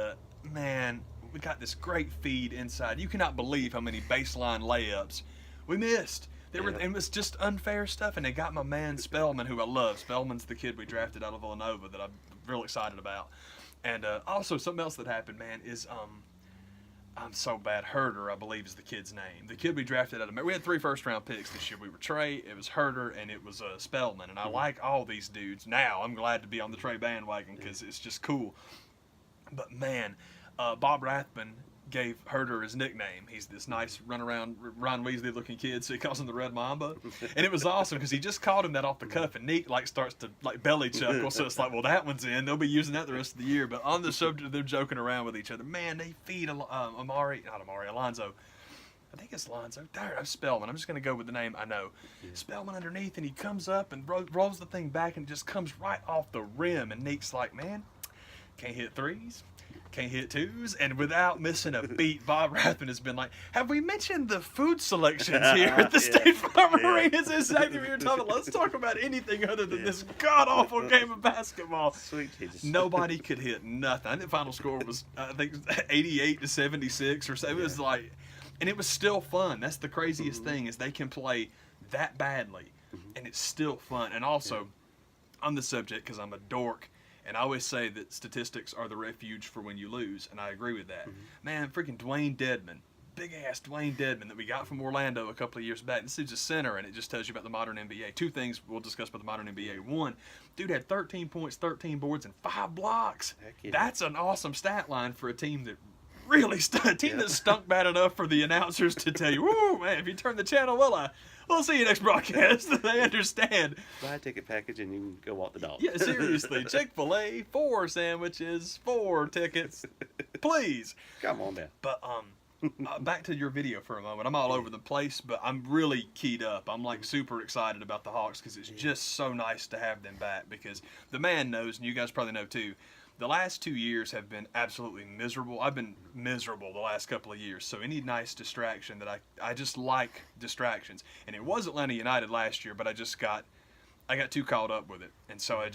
man, we got this great feed inside. You cannot believe how many baseline layups we missed. It was just unfair stuff, and they got my man Spellman, who I love. Spellman's the kid we drafted out of Villanova that I'm real excited about. And also something else that happened, man, is I'm so bad. Herder, I believe, is the kid's name. The kid we drafted out of we had 3 first-round picks this year. We were Trey, it was Herder, and it was Spellman. And I like all these dudes. Now I'm glad to be on the Trey bandwagon because it's just cool. But man, Bob Rathman gave Herder his nickname. He's this nice run-around Ron Weasley-looking kid, so he calls him the Red Mamba. And it was awesome because he just called him that off the cuff, and Nick starts to belly chuckle. So it's like, well, that one's in. They'll be using that the rest of the year. But on the subject, they're joking around with each other. Man, they feed Alonzo. I think it's Alonzo. There, I'm Spellman. I'm just going to go with the name I know. Yeah. Spellman underneath, and he comes up and rolls the thing back, and it just comes right off the rim. And Nick's like, man, can't hit threes. Can't hit twos, and without missing a beat, Bob Rathman has been like, have we mentioned the food selections here at the State Farm Arena? It's exactly what you're talking about. Let's talk about anything other than this god-awful game of basketball. Sweet Jesus. Nobody could hit nothing. I think the final score was, 88-76 or so. It was like, and it was still fun. That's the craziest thing, is they can play that badly, and it's still fun. And also, on the subject, because I'm a dork, and I always say that statistics are the refuge for when you lose, and I agree with that. Man, freaking Dwayne Dedman, big-ass Dwayne Dedman that we got from Orlando a couple of years back. This is a center, and it just tells you about the modern NBA. 2 things we'll discuss about the modern NBA. 1, dude had 13 points, 13 boards, and 5 blocks. Yeah. That's an awesome stat line for a team that really that stunk bad enough for the announcers to tell you, "Woo, man, if you turn the channel, we'll see you next broadcast." They understand. Buy a ticket package and you can go walk the dog. Yeah, seriously. Chick-fil-A, 4 sandwiches, 4 tickets, please. Come on down. But back to your video for a moment. I'm all over the place, but I'm really keyed up. I'm like super excited about the Hawks because it's just so nice to have them back. Because the man knows, and you guys probably know too, the last 2 years have been absolutely miserable. I've been miserable the last couple of years. So any nice distraction that I just like distractions. And it was Atlanta United last year, but I got too caught up with it. And so I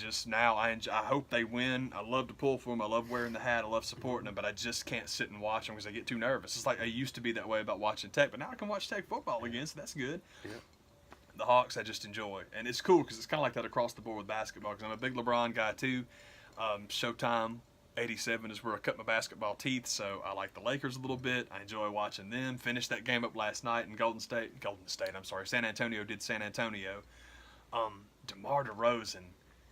hope they win. I love to pull for them. I love wearing the hat. I love supporting them, but I just can't sit and watch them because I get too nervous. It's like I used to be that way about watching Tech, but now I can watch Tech football again, so that's good. Yeah. The Hawks I just enjoy. And it's cool because it's kind of like that across the board with basketball because I'm a big LeBron guy too. Showtime 87 is where I cut my basketball teeth, so I like the Lakers a little bit. I enjoy watching them. Finished that game up last night in San Antonio did San Antonio. DeMar DeRozan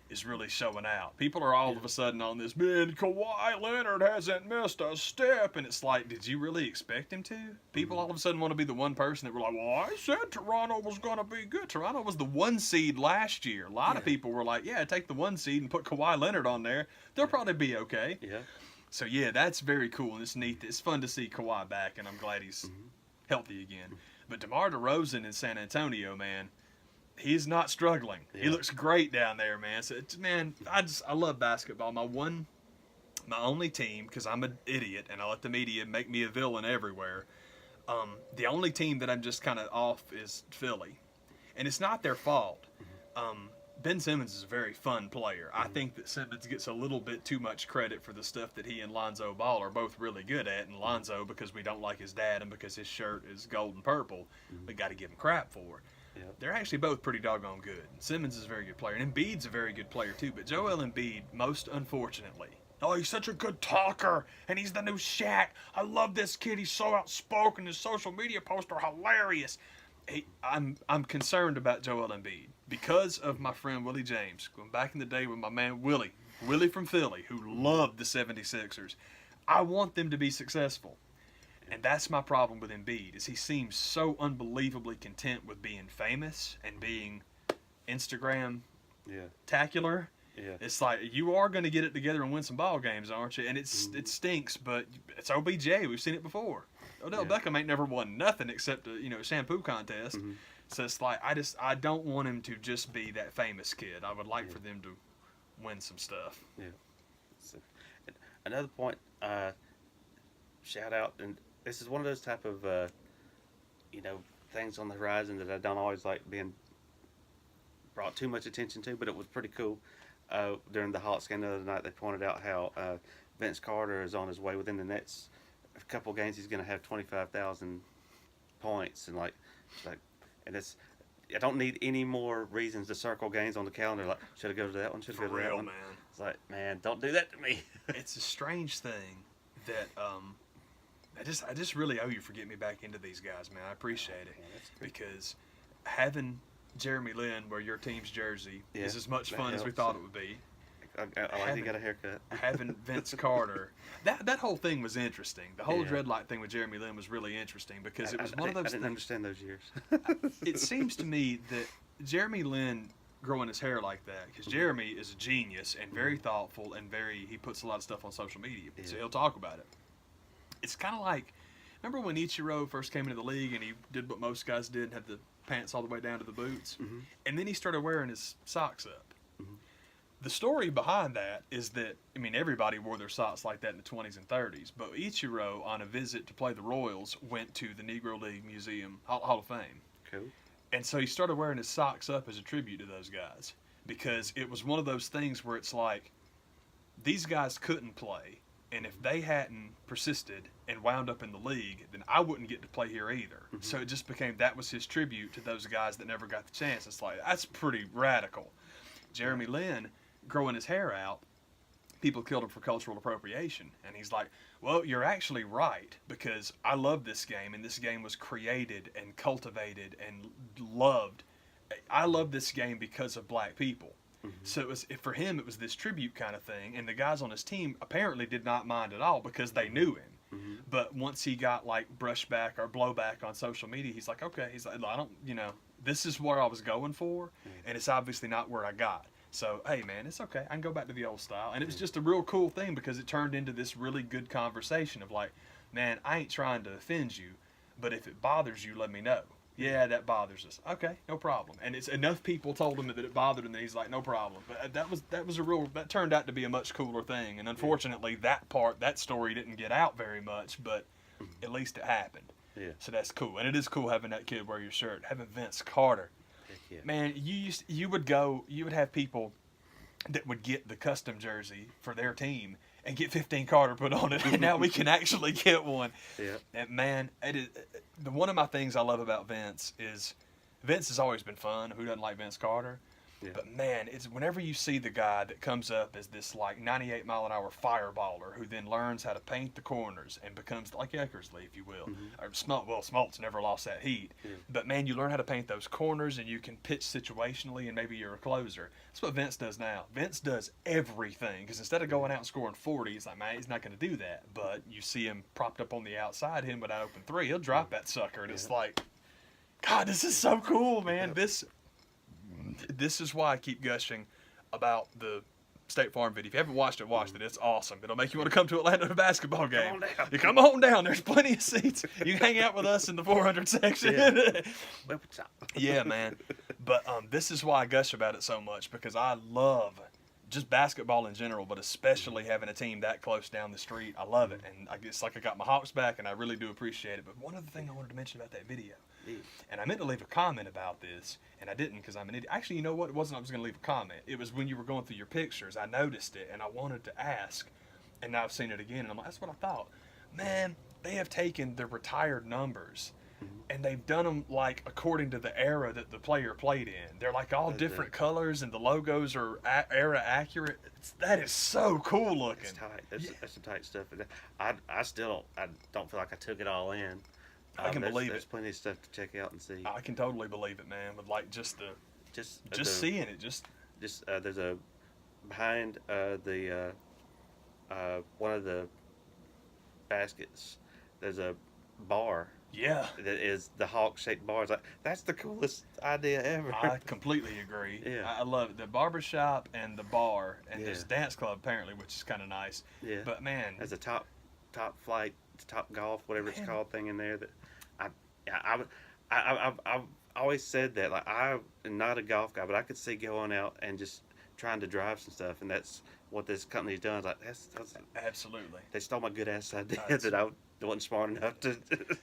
is really showing out. People are all of a sudden on this, man, Kawhi Leonard hasn't missed a step. And it's like, did you really expect him to? People all of a sudden want to be the one person that were like, well, I said Toronto was going to be good. Toronto was the 1 seed last year. A lot of people were like, yeah, take the 1 seed and put Kawhi Leonard on there. They'll probably be okay. Yeah. So, yeah, that's very cool, and it's neat. It's fun to see Kawhi back, and I'm glad he's healthy again. But DeMar DeRozan in San Antonio, man, he's not struggling. Yeah. He looks great down there, man. So, I love basketball. My only team, because I'm an idiot, and I let the media make me a villain everywhere, the only team that I'm just kind of off is Philly. And it's not their fault. Ben Simmons is a very fun player. I think that Simmons gets a little bit too much credit for the stuff that he and Lonzo Ball are both really good at. And Lonzo, because we don't like his dad and because his shirt is gold and purple, we got to give him crap for. Yep. They're actually both pretty doggone good. Simmons is a very good player, and Embiid's a very good player too. But Joel Embiid, most unfortunately, he's such a good talker, and he's the new Shaq. I love this kid. He's so outspoken. His social media posts are hilarious. I'm concerned about Joel Embiid because of my friend Willie James. Going back in the day with my man Willie from Philly, who loved the 76ers. I want them to be successful. And that's my problem with Embiid, is he seems so unbelievably content with being famous and being Instagram-tacular. Yeah. It's like, you are going to get it together and win some ball games, aren't you? And it stinks, but it's OBJ. We've seen it before. Odell Beckham ain't never won nothing except a shampoo contest. So it's like, I don't want him to just be that famous kid. I would like for them to win some stuff. Yeah. So, another point, shout out, and this is one of those type of, things on the horizon that I don't always like being brought too much attention to, but it was pretty cool. during the Hawks game the other night, they pointed out how Vince Carter is on his way within the next couple games. He's going to have 25,000 points, and and it's. I don't need any more reasons to circle games on the calendar. Like, should I go to that one? Should I go to that one? Man. It's like, man, don't do that to me. It's a strange thing that I just really owe you for getting me back into these guys, man. I appreciate it because having Jeremy Lin wear your team's jersey is as much fun as we thought it would be. I like he got a haircut. Having Vince Carter, that whole thing was interesting. The whole dreadlock thing with Jeremy Lin was really interesting because it was one of those. I didn't understand those years. It seems to me that Jeremy Lin growing his hair like that, because Jeremy is a genius and very thoughtful and he puts a lot of stuff on social media, so he'll talk about it. It's kind of like, remember when Ichiro first came into the league and he did what most guys did and had the pants all the way down to the boots, and then he started wearing his socks up. The story behind that is that, I mean, everybody wore their socks like that in the 20s and 30s, but Ichiro, on a visit to play the Royals, went to the Negro League Museum, Hall of Fame. Cool. And so he started wearing his socks up as a tribute to those guys, because it was one of those things where it's like, these guys couldn't play, and if they hadn't persisted and wound up in the league, then I wouldn't get to play here either. So it just became, that was his tribute to those guys that never got the chance. It's like, that's pretty radical. Jeremy Lin, growing his hair out, people killed him for cultural appropriation. And he's like, well, you're actually right, because I love this game, and this game was created and cultivated and loved. I love this game because of black people. So it was, for him, it was this tribute kind of thing, and the guys on his team apparently did not mind at all because they knew him. But once he got like brushback or blowback on social media, he's like, okay, he's like, I don't, this is where I was going for, and it's obviously not where I got. So, hey, man, it's okay. I can go back to the old style. And it was just a real cool thing because it turned into this really good conversation of like, man, I ain't trying to offend you, but if it bothers you, let me know. Yeah, that bothers us. Okay, no problem. And it's enough people told him that it bothered him that he's like, no problem. But that turned out to be a much cooler thing. And unfortunately, that story didn't get out very much, but at least it happened. Yeah. So that's cool. And it is cool having that kid wear your shirt. Having Vince Carter. Yeah. Man, you would have people that would get the custom jersey for their team and get 15 Carter put on it, and now we can actually get one. Yeah. And man, one of my things I love about Vince is Vince has always been fun. Who doesn't like Vince Carter? Yeah. But man, it's whenever you see the guy that comes up as this like 98-mile-an-hour fireballer who then learns how to paint the corners and becomes like Eckersley, if you will. Or Smoltz never lost that heat. Yeah. But man, you learn how to paint those corners and you can pitch situationally and maybe you're a closer. That's what Vince does now. Vince does everything because instead of going out and scoring 40, he's like, man, he's not going to do that. But you see him propped up on the outside, him with an open three, he'll drop that sucker, and it's like, God, this is so cool, man. This is why I keep gushing about the State Farm video. If you haven't watched it, watch it. It's awesome. It'll make you want to come to Atlanta to a basketball game. Come on down. You come on down. There's plenty of seats. You can hang out with us in the 400 section. Yeah. Yeah, man. But this is why I gush about it so much, because I love just basketball in general, but especially having a team that close down the street. I love it. And it's like I got my Hawks back, and I really do appreciate it. But one other thing I wanted to mention about that video, and I meant to leave a comment about this, and I didn't because I'm an idiot. Actually, you know what? It wasn't I was going to leave a comment. It was when you were going through your pictures. I noticed it, and I wanted to ask, and now I've seen it again, and I'm like, that's what I thought. Man, they have taken the retired numbers, and they've done them, like, according to the era that the player played in. They're, like, all different colors, and the logos are era accurate. That is so cool looking. It's tight. That's some tight stuff. I don't feel like I took it all in. I can believe it. There's plenty of stuff to check out and see. I can totally believe it, man. With like just seeing it, there's a behind the one of the baskets. There's a bar. Yeah. That is the Hawk-shaped bar. It's like, that's the coolest idea ever. I completely agree. Yeah. I love it. The barbershop and the bar and this dance club apparently, which is kind of nice. Yeah. But man, there's a top flight, top golf, whatever it's called, thing in there that I've always said that, like, I'm not a golf guy, but I could see going out and just trying to drive some stuff, and that's what this company's done. It's like, that's absolutely. They stole my good ass idea that I wasn't smart enough to.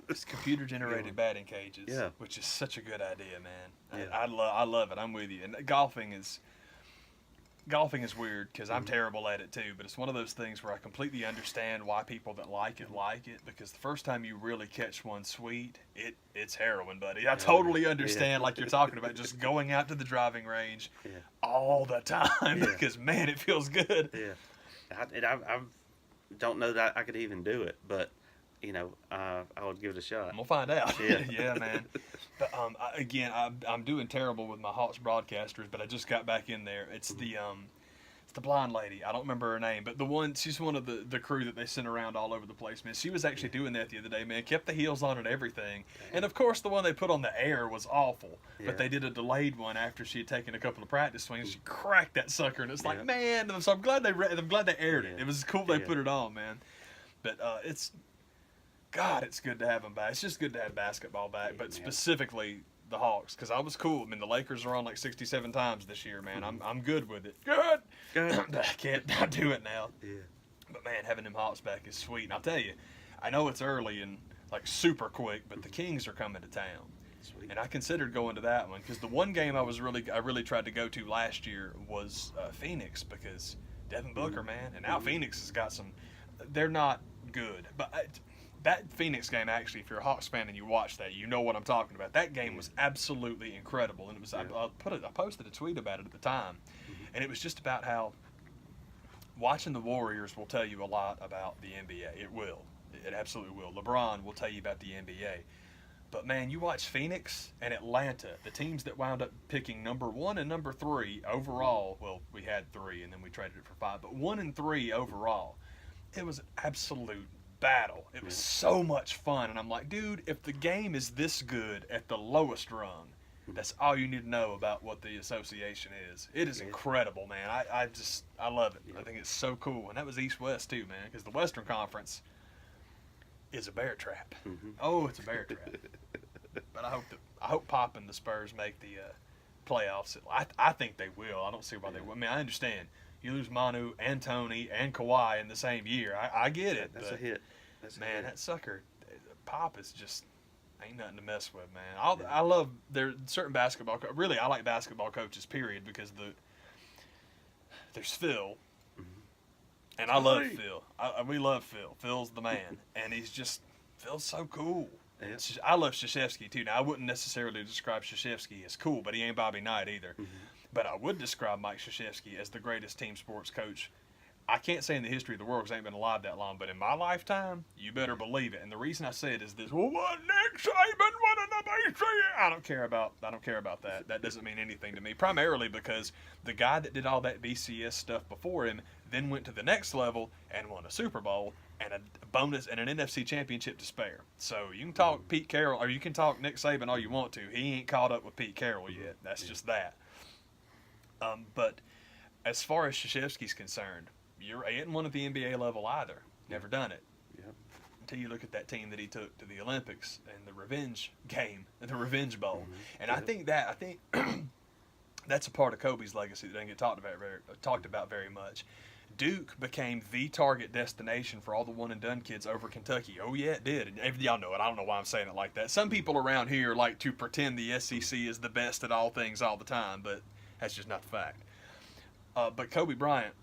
It's computer generated batting cages, yeah, which is such a good idea, man. Yeah. I love it. I'm with you. And golfing is, golfing is weird because I'm terrible at it too, but it's one of those things where I completely understand why people that like it because the first time you really catch one sweet, it's heroin, buddy. I totally understand, like you're talking about, just going out to the driving range all the time because, man, it feels good. Yeah. I don't know that I could even do it, but, I would give it a shot. We'll find out. Yeah, yeah, man. But I'm doing terrible with my Hawks broadcasters, but I just got back in there. It's the blonde lady. I don't remember her name, but she's one of the crew that they sent around all over the place, man. She was actually doing that the other day, man. Kept the heels on and everything. And of course, the one they put on the air was awful. Yeah. But they did a delayed one after she had taken a couple of practice swings. She cracked that sucker, and it's like, man. So I'm glad they aired it. It was cool they put it on, man. But it's good to have them back. It's just good to have basketball back, but specifically the Hawks, because I was cool. I mean, the Lakers are on like 67 times this year, man. I'm good with it. Good. I can't not do it now. Yeah. But man, having them Hawks back is sweet. And I'll tell you, I know it's early and like super quick, but the Kings are coming to town. Sweet. And I considered going to that one because the one game I really tried to go to last year was Phoenix, because Devin Booker, man, and now Phoenix has got some. They're not good, but. That Phoenix game, actually, if you're a Hawks fan and you watch that, you know what I'm talking about. That game was absolutely incredible, and it was. I posted a tweet about it at the time, and it was just about how watching the Warriors will tell you a lot about the NBA. It will. It absolutely will. LeBron will tell you about the NBA. But, man, you watch Phoenix and Atlanta, the teams that wound up picking number 1 and number 3 overall. Well, we had 3, and then we traded it for 5. But 1 and 3 overall, it was an absolute battle. It was so much fun, and I'm like, dude, if the game is this good at the lowest rung, that's all you need to know about what the association is. It is incredible, man. I love it. I think it's so cool, and that was East-West too, man, because the Western Conference is a bear trap. Oh, it's a bear trap. But I hope Pop and the Spurs make the playoffs. I think they will. I don't see why they will. I mean, I understand. You lose Manu and Tony and Kawhi in the same year. I get it. That's a hit. That sucker, Pop is just ain't nothing to mess with, man. I love certain basketball. Really, I like basketball coaches, period, because there's Phil, and I love Phil. We love Phil. Phil's the man, and Phil's so cool. Yeah. I love Krzyzewski too. Now, I wouldn't necessarily describe Krzyzewski as cool, but he ain't Bobby Knight either. But I would describe Mike Krzyzewski as the greatest team sports coach. I can't say in the history of the world because I ain't been alive that long, but in my lifetime, you better believe it. And the reason I say it is this: well, what Nick Saban, what an amazing! I don't care about that. That doesn't mean anything to me. Primarily because the guy that did all that PCS stuff before him then went to the next level and won a Super Bowl and a bonus and an NFC Championship to spare. So you can talk Pete Carroll or you can talk Nick Saban all you want to. He ain't caught up with Pete Carroll yet. That's just that. But as far as Krzyzewski's concerned, he ain't one at the NBA level either. Never done it. Yep. Until you look at that team that he took to the Olympics and the revenge game, the Revenge Bowl. And I think that's a part of Kobe's legacy that doesn't get talked about very much. Duke became the target destination for all the one-and-done kids over Kentucky. Oh, yeah, it did. And y'all know it. I don't know why I'm saying it like that. Some people around here like to pretend the SEC is the best at all things all the time, but that's just not the fact. But Kobe Bryant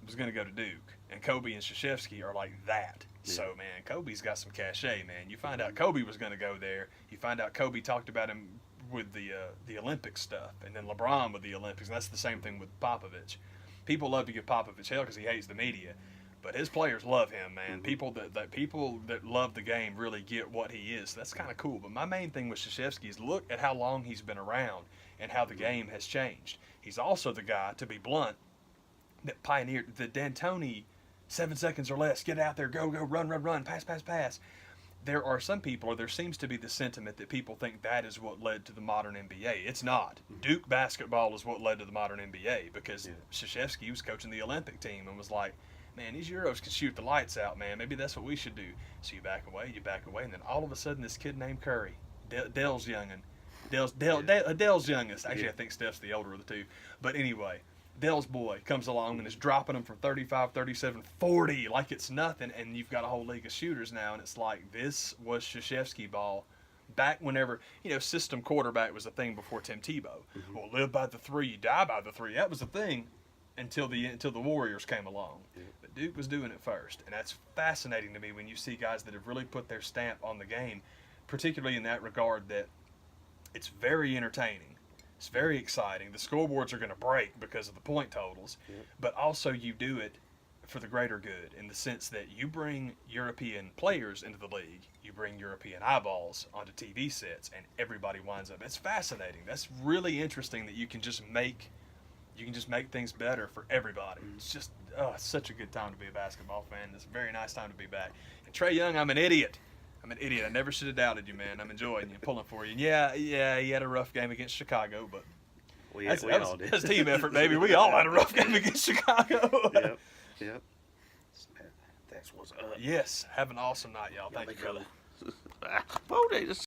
was going to go to Duke, and Kobe and Krzyzewski are like that. Yeah. So, man, Kobe's got some cachet, man. You find out Kobe was going to go there. You find out Kobe talked about him with the Olympic stuff, and then LeBron with the Olympics, and that's the same thing with Popovich. People love to give Popovich hell because he hates the media, but his players love him, man. People that love the game really get what he is. That's kind of cool. But my main thing with Krzyzewski is look at how long he's been around and how the game has changed. He's also the guy, to be blunt, that pioneered the D'Antoni 7 seconds or less, get out there, go, run, pass. There are some people, or there seems to be the sentiment that people think that is what led to the modern NBA. It's not. Duke basketball is what led to the modern NBA because Krzyzewski was coaching the Olympic team and was like, man, these Euros can shoot the lights out, man. Maybe that's what we should do. So you back away, and then all of a sudden this kid named Curry, Dell's youngest. Actually, I think Steph's the older of the two. But anyway, Dell's boy comes along and is dropping them from 35, 37, 40 like it's nothing, and you've got a whole league of shooters now, and it's like this was Krzyzewski ball back whenever, system quarterback was a thing before Tim Tebow. Well, live by the three, you die by the three. That was the thing until the Warriors came along. Yeah. But Duke was doing it first, and that's fascinating to me when you see guys that have really put their stamp on the game, particularly in that regard that it's very entertaining. It's very exciting. The scoreboards are going to break because of the point totals, Yep. but also you do it for the greater good in the sense that you bring European players into the league, you bring European eyeballs onto TV sets, and everybody winds up. It's fascinating. That's really interesting that you can just make things better for everybody. It's just it's such a good time to be a basketball fan. It's a very nice time to be back. And Trae Young, I'm an idiot. I never should have doubted you, man. I'm enjoying you, pulling for you. And yeah, he had a rough game against Chicago, but that's team effort, baby. We all had a rough game against Chicago. Yep. That's what's up. Yes. Have an awesome night, y'all. Thank you, brother. Whoa, they just